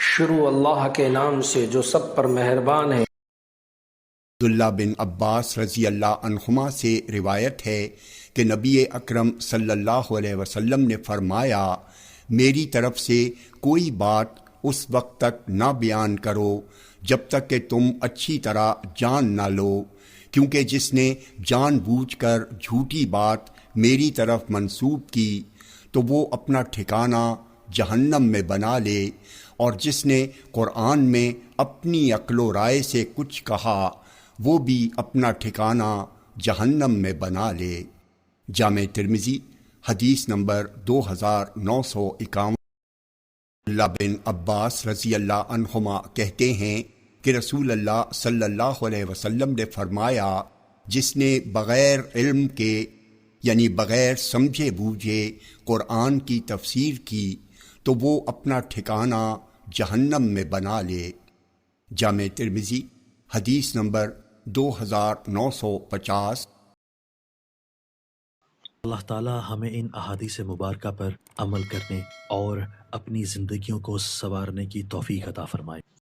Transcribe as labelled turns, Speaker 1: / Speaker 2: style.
Speaker 1: شروع اللہ کے نام سے جو سب پر مہربان ہے۔
Speaker 2: عبداللہ بن عباس رضی اللہ عنہما سے روایت ہے کہ نبی اکرم صلی اللہ علیہ وسلم نے فرمایا، میری طرف سے کوئی بات اس وقت تک نہ بیان کرو جب تک کہ تم اچھی طرح جان نہ لو، کیونکہ جس نے جان بوجھ کر جھوٹی بات میری طرف منسوب کی تو وہ اپنا ٹھکانہ جہنم میں بنا لے، اور جس نے قرآن میں اپنی عقل و رائے سے کچھ کہا وہ بھی اپنا ٹھکانہ جہنم میں بنا لے۔ جامع ترمذی حدیث نمبر 2951۔ اللہ بن عباس رضی اللہ عنہما کہتے ہیں کہ رسول اللہ صلی اللہ علیہ وسلم نے فرمایا، جس نے بغیر علم کے یعنی بغیر سمجھے بوجھے قرآن کی تفسیر کی تو وہ اپنا ٹھکانہ جہنم میں بنا لے۔ جامع ترمذی حدیث نمبر 2950۔
Speaker 3: اللہ تعالی ہمیں ان احادیث مبارکہ پر عمل کرنے اور اپنی زندگیوں کو سنوارنے کی توفیق عطا فرمائے۔